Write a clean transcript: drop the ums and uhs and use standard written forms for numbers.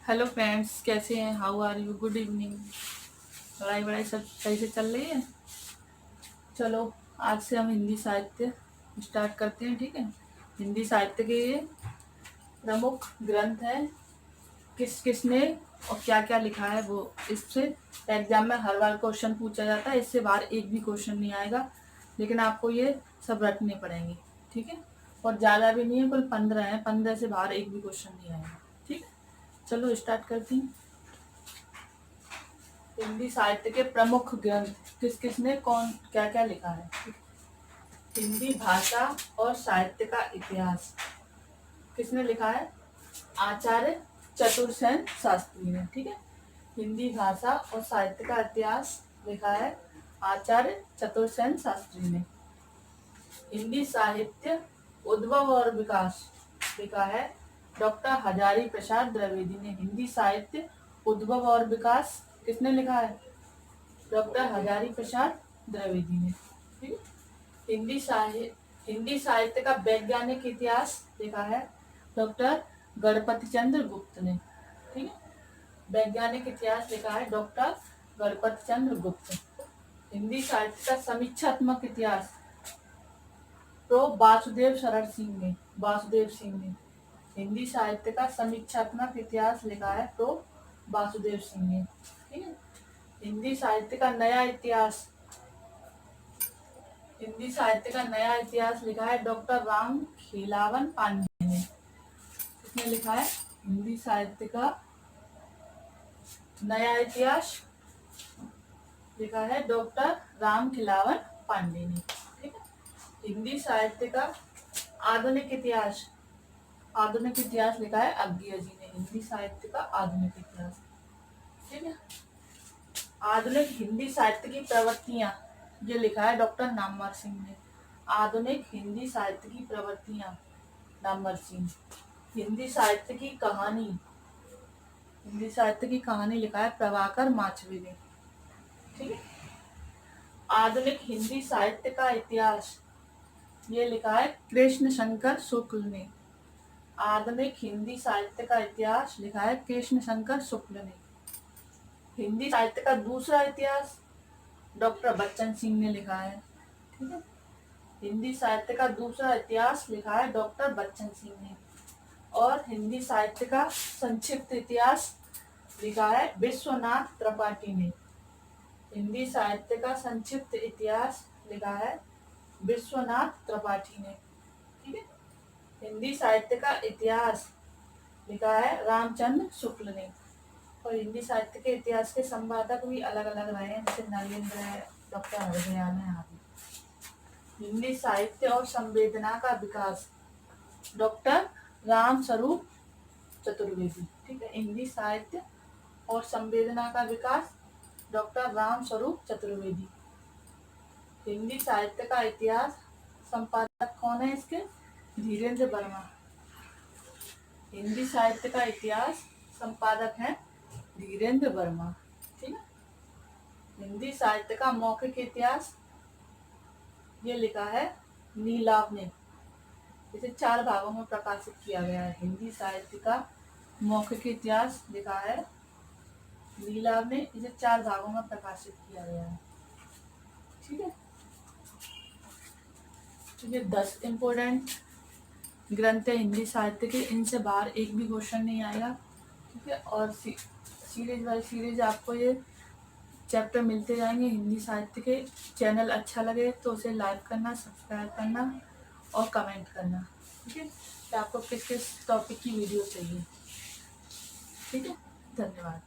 Hello friends, कैसे हैं? How are you? Good evening. पढ़ाई वढ़ाई सब सही से चल रही है? चलो, आज से हम हिंदी साहित्य स्टार्ट करते हैं, ठीक है। हिंदी साहित्य के ये प्रमुख ग्रंथ हैं, किस किसने और क्या क्या लिखा है वो। इससे एग्जाम में हर बार क्वेश्चन पूछा जाता है, इससे बाहर एक भी क्वेश्चन नहीं आएगा, लेकिन आपको ये सब रटने पड़ेंगे, ठीक है। और ज़्यादा भी नहीं है, कुल 15 है, 15 से बाहर एक भी क्वेश्चन नहीं आएगा, ठीक है। चलो स्टार्ट करती हूँ। हिंदी साहित्य के प्रमुख ग्रंथ, किस किसने कौन क्या क्या लिखा है। हिंदी भाषा और साहित्य का इतिहास किसने लिखा है? आचार्य चतुरसेन शास्त्री ने, ठीक है। हिंदी भाषा और साहित्य का इतिहास लिखा है आचार्य चतुरसेन शास्त्री ने। हिंदी साहित्य उद्भव और विकास लिखा है डॉक्टर हजारी प्रसाद द्विवेदी ने। हिंदी साहित्य उद्भव और विकास किसने लिखा है? डॉक्टर हजारी प्रसाद द्विवेदी ने, ठीक है। हिंदी साहित्य का वैज्ञानिक इतिहास लिखा है डॉक्टर गणपति चंद्र गुप्त ने, ठीक है। वैज्ञानिक इतिहास लिखा है डॉक्टर गणपति चंद्र गुप्त। हिंदी साहित्य का समीक्षात्मक इतिहास तो वासुदेव शरण सिंह ने, वासुदेव सिंह ने। हिंदी साहित्य का समीक्षात्मक इतिहास लिखा है तो वासुदेव सिंह ने, ठीक है। हिंदी साहित्य का नया इतिहास, हिंदी साहित्य का नया इतिहास लिखा है डॉक्टर राम खिलावन पांडे ने। किसने लिखा है हिंदी साहित्य का नया इतिहास? लिखा है डॉक्टर राम खिलावन पांडे ने, ठीक है। हिंदी साहित्य का आधुनिक इतिहास, आधुनिक इतिहास लिखा है अज्ञेय जी ने। हिंदी साहित्य का आधुनिक इतिहास, ठीक है। आधुनिक हिंदी साहित्य की प्रवृत्तियां, ये लिखा है डॉक्टर नामवर सिंह ने। आधुनिक हिंदी साहित्य की प्रवृत्तियां, नामवर सिंह। हिंदी साहित्य की कहानी, हिंदी साहित्य की कहानी लिखा है प्रभाकर माचवे ने, ठीक है। आधुनिक हिंदी साहित्य का इतिहास, ये लिखा है कृष्ण शंकर शुक्ल ने। आधुनिक हिंदी साहित्य का इतिहास लिखा है कृष्ण शंकर शुक्ल ने। हिंदी साहित्य का दूसरा इतिहास डॉक्टर बच्चन सिंह ने लिखा है, ठीक है। हिंदी साहित्य का दूसरा इतिहास लिखा है डॉक्टर बच्चन सिंह ने। और हिंदी साहित्य का संक्षिप्त इतिहास लिखा है विश्वनाथ त्रिपाठी ने। हिंदी साहित्य का संक्षिप्त इतिहास लिखा है विश्वनाथ त्रिपाठी ने, ठीक है। हिंदी साहित्य का इतिहास लिखा है रामचंद्र शुक्ल ने। और हिंदी साहित्य के इतिहास के संपादक भी अलग अलग रहे हैं, जैसे नरेंद्र है, डॉक्टर हरदयाल है आदि। हिंदी साहित्य और संवेदना का विकास डॉक्टर राम स्वरूप चतुर्वेदी, ठीक है। हिंदी साहित्य और संवेदना का विकास डॉक्टर राम स्वरूप चतुर्वेदी। हिंदी साहित्य का इतिहास संपादक कौन है इसके? धीरेन्द्र वर्मा। हिंदी साहित्य का इतिहास संपादक है धीरेन्द्र वर्मा, ठीक है। हिंदी साहित्य का मौखिक इतिहास, ये लिखा है नीलाभ ने। इसे 4 भागों में प्रकाशित किया गया है। हिंदी साहित्य का मौखिक इतिहास लिखा है नीलाभ ने, इसे 4 भागों में प्रकाशित किया गया है, ठीक है। तो ये 10 इम्पोर्टेंट ग्रंथ है हिंदी साहित्य के, इनसे बाहर एक भी क्वेश्चन नहीं आएगा, ठीक है। और सीरीज बाय सीरीज आपको ये चैप्टर मिलते जाएंगे हिंदी साहित्य के। चैनल अच्छा लगे तो उसे लाइक करना, सब्सक्राइब करना और कमेंट करना, ठीक है, कि आपको किस किस टॉपिक की वीडियो चाहिए, ठीक है। धन्यवाद।